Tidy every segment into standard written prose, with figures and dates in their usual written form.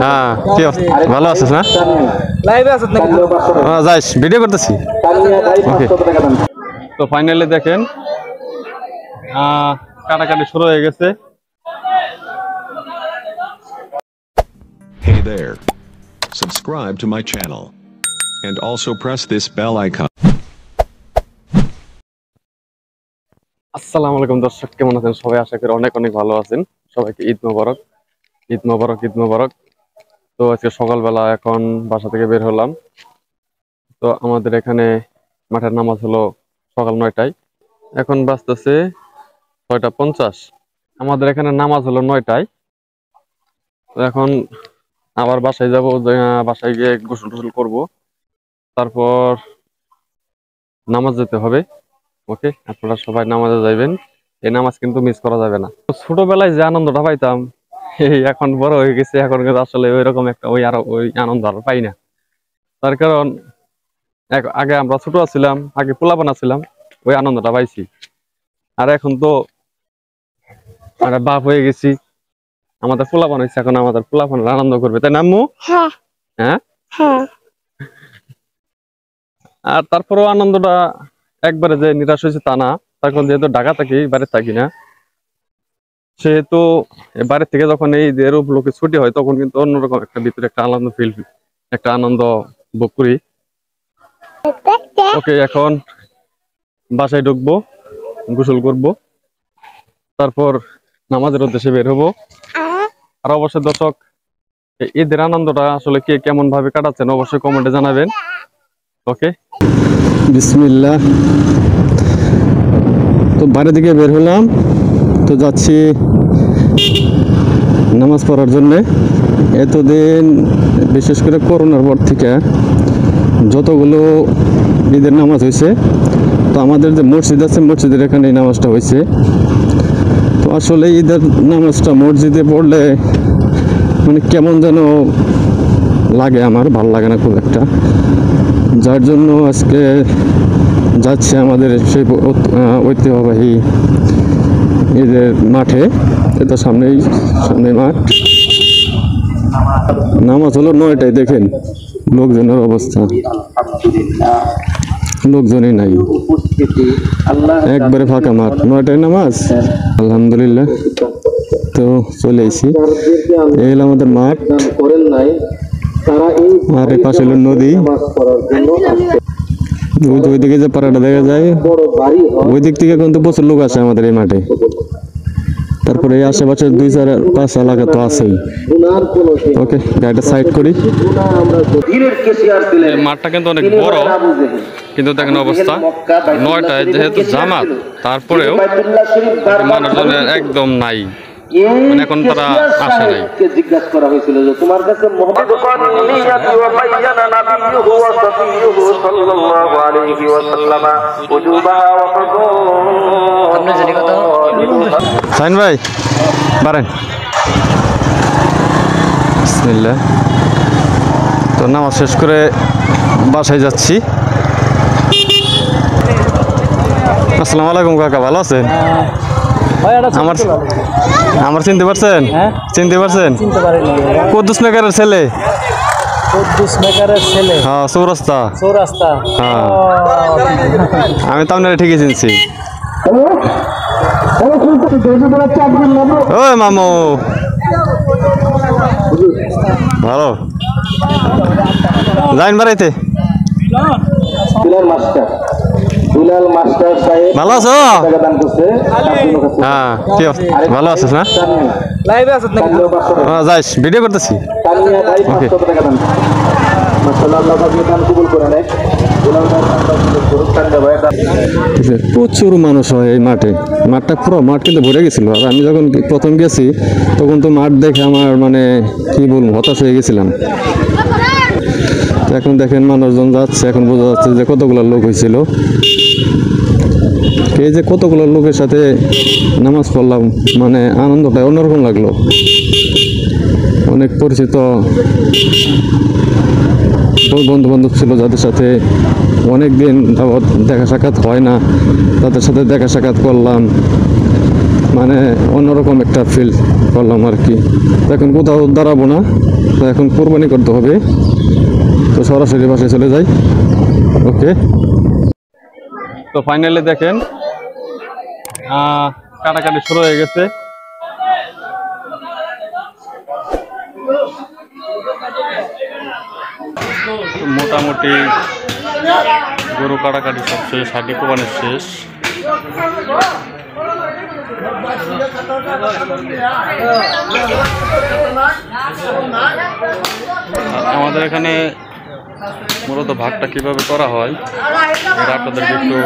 হ্যাঁ, কি ভালো আছিস না? যাইস, ভিডিও করতেছি। তো ফাইনালি দেখেন কাটাকাটি শুরু হয়ে গেছে। Hey there. Subscribe to my channel. And also press this bell icon. আসসালামু আলাইকুম দর্শক, কেমন আছেন সবাই? আশা করি অনেক অনেক ভালো আছেন। সবাইকে ঈদ মোবারক, ঈদ মোবারক, ঈদ মোবারক। তো আজকে সকালবেলা এখন বাসা থেকে বের হলাম। তো আমাদের এখানে মাঠের নামাজ হলো সকাল 9টায়, এখন বাজতেছে 6:50। আমাদের এখানে নামাজ হলো 9টায়। তো এখন আবার বাসায় যাব, বাসায় গিয়ে গোসল টোসল করবো, তারপর নামাজ যেতে হবে। ওকে, আপনারা সবাই নামাজে যাইবেন। এই নামাজ কিন্তু মিস করা যাবে না। ছোটবেলায় যে আনন্দটা পাইতাম, এই এখন বড় হয়ে গেছে, এখন কিন্তু আসলে ওই রকম একটা ওই আনন্দ আর পাই না। তার কারণ আগে আমরা ছোট ছিলাম, আগে পোলাপানা ছিলাম, ওই আনন্দটা পাইছি। আর এখন তো আমরা বাপ হয়ে গেছি, আমাদের পোলাপান হয়েছে, এখন আমাদের পোলাপানের আনন্দ করবে, তাই না আম্মু? হ্যাঁ। আর তারপরেও আনন্দটা একবারে যে নিরাশ হয়েছে তা না। তখন যেহেতু ঢাকা থাকি, বাইরে থাকি না, সেহেতু বাইরে থেকে যখন এই যে উপলক্ষে ছুটি হয়, তখন কিন্তু অন্যরকম একটা ভিতরে একটা আনন্দ একটা আনন্দ ভোগ করি। ওকে, এখন বাসায় ঢুকবো, গোসল করব, তারপর নামাজের উদ্দেশ্যে বের হবো। আর অবশ্যই দর্শক, ঈদের আনন্দটা আসলে কে কেমন ভাবে কাটাচ্ছেন অবশ্যই কমেন্টে জানাবেন। ওকে, বিসমিল্লাহ। তো বাইরে দিকে বের হলাম, তো যাচ্ছি নামাজ পড়ার জন্যে। এতদিন বিশেষ করে করোনার পর থেকে যতগুলো ঈদের নামাজ হয়েছে, তো আমাদের যে মসজিদ আছে, মসজিদের এখানে এই নামাজটা হয়েছে। তো আসলে ঈদের নামাজটা মসজিদে পড়লে মানে কেমন যেন লাগে, আমার ভালো লাগে না খুব একটা। যার জন্য আজকে যাচ্ছে আমাদের সেই ঐতিহ্যবাহী ঈদের মাঠে। এটা সামনে মাঠ। নামাজ হলো 9টায়। দেখেন লোকজনের অবস্থা, লোকজনই নাই, একবারে ফাঁকা মাঠ। 9টায় নামাজ, আলহামদুলিল্লাহ। তো চলে এসেছি, এই হলো আমাদের মাঠ। আর এই পাশে হলো নদী। ওইদিকে যে পাড়াটা দেখা যায়, ওই দিক থেকে কিন্তু প্রচুর লোক আসে আমাদের এই মাঠে। তারপরে এই আশেপাশে 2-4-5 এলাকা তো আছেই। ওকে, গাড়িটা সাইড করি। মাঠটা কিন্তু অনেক বড়, কিন্তু দেখেন অবস্থা 9টায় যেহেতু জামাত, তারপরেও মানুষজনের একদম নাই, এখন তারা আসে নাই। জিজ্ঞাসা করা হয়েছিল যে তোমার কাছে সাইন ভাই বারেন। বিসমিল্লাহ। তো নামাজ শেষ করে বাসায় যাচ্ছি। আসসালামু আলাইকুম কাকা, ভালো আছেন? আমার চিনতে পারছেন? চিনতে পারছেন? কুদ্দুস মেকারের ছেলে। হ্যাঁ, চৌরাস্তা। হ্যাঁ, আমি তো আপনারা ঠিকই চিনছি। ওই মামু, ভালো যাইন বাড়াইতে? ভালো আছো? হ্যাঁ, কি ভালো আছিস না? যাইস, ভিডিও করতেছি। প্রচুর মানুষ হয় এই মাঠে। মাঠটা পুরো মাঠ কিন্তু ভরে গেছিল। আর আমি যখন প্রথম গেছি, তখন তো মাঠ দেখে আমার মানে কি বলবো, হতাশ হয়ে গেছিলাম। এখন দেখেন মানুষজন যাচ্ছে, এখন বোঝা যাচ্ছে যে কতগুলো লোক হয়েছিল। এই যে কতগুলো লোকের সাথে নামাজ পড়লাম, মানে আনন্দটা অন্যরকম লাগলো। অনেক পরিচিত বন্ধু বান্ধব ছিল, যাদের সাথে অনেক দিন দেখা সাক্ষাৎ হয় না, তাদের সাথে দেখা সাক্ষাৎ করলাম। মানে অন্যরকম একটা ফিল করলাম আর কি। এখন কোথাও দাঁড়াবো না, তো এখন কোরবানি করতে হবে, তো সরাসরি বাসায় চলে যাই। ওকে, তো ফাইনালি দেখেন কাটাকাটি শুরু হয়ে গেছে। মোটামুটি গরু কাটাকাটি সব শেষ, হাড্ডি কোরবানি শেষ। আমাদের এখানে মূলত ভাগটা কিভাবে করা হয় এটা আপনাদেরকে একটু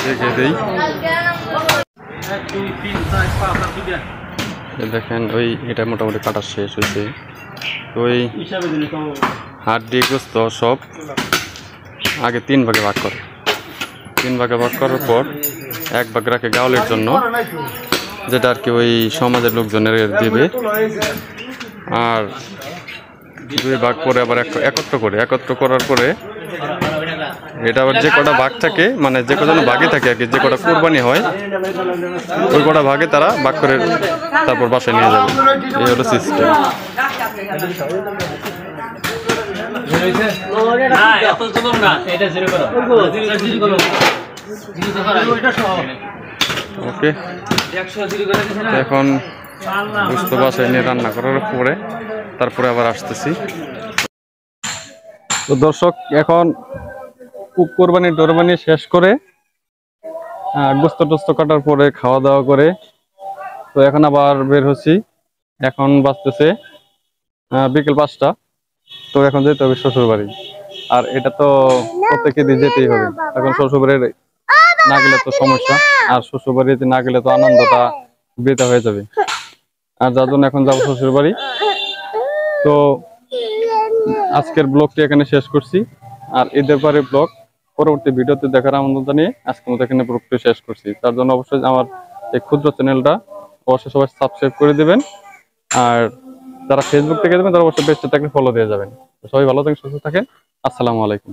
দেখে দিই। দেখেন ওই এটা মোটামুটি কাটা শেষ হয়েছে। তো ওই হাড্ডি গোস্ত সব আগে 3 ভাগে ভাগ করে, 3 ভাগে ভাগ করার পর 1 ভাগ রাখে গাওলের জন্য, যেটা আর কি ওই সমাজের লোকজনের দিবে। আর 2 ভাগ করে আবার একত্র করার পরে এটা আবার যে কটা ভাগ থাকে, মানে যে কজন ভাগে থাকে আর কি, যে কটা কোরবানি হয় ওই কটা ভাগে তারা ভাগ করে তারপর বাসায় নিয়ে যাবে। এই হলো সিস্টেম। ওকে, এখন বুঝতে বাসায় নিয়ে রান্না করার পরে তারপরে আবার আসতেছি। তো দর্শক, এখন কোরবানি শেষ করে গোস্ত টোস্ত কাটার পরে খাওয়া দাওয়া করে তো এখন আবার বের হচ্ছি। এখন বাজতেছে বিকেল 5টা। তো এখন যেতে হবে শ্বশুর বাড়ি, আর এটা তো প্রত্যেকে দিয়ে যেতেই হবে। এখন শ্বশুর বাড়ি না গেলে তো সমস্যা, আর শ্বশুর বাড়িতে না গেলে তো আনন্দটা বৃথা হয়ে যাবে। আর যার জন্য এখন যাবো শ্বশুর বাড়ি। তো আজকের ব্লগটি এখানে শেষ করছি, আর ঈদের পরে ব্লগ পরবর্তী ভিডিওতে দেখার আমন্ত্রণ জানিয়ে আজকের মতো এখানে ব্লগটি শেষ করছি। তার জন্য অবশ্যই আমার এই ক্ষুদ্র চ্যানেলটা অবশ্যই সবাই সাবস্ক্রাইব করে দিবেন, আর যারা ফেসবুক থেকে দেবেন তারা অবশ্যই পেজটা ফলো দিয়ে যাবেন। সবাই ভালো থাকেন, সুস্থ থাকেন। আসসালামু আলাইকুম।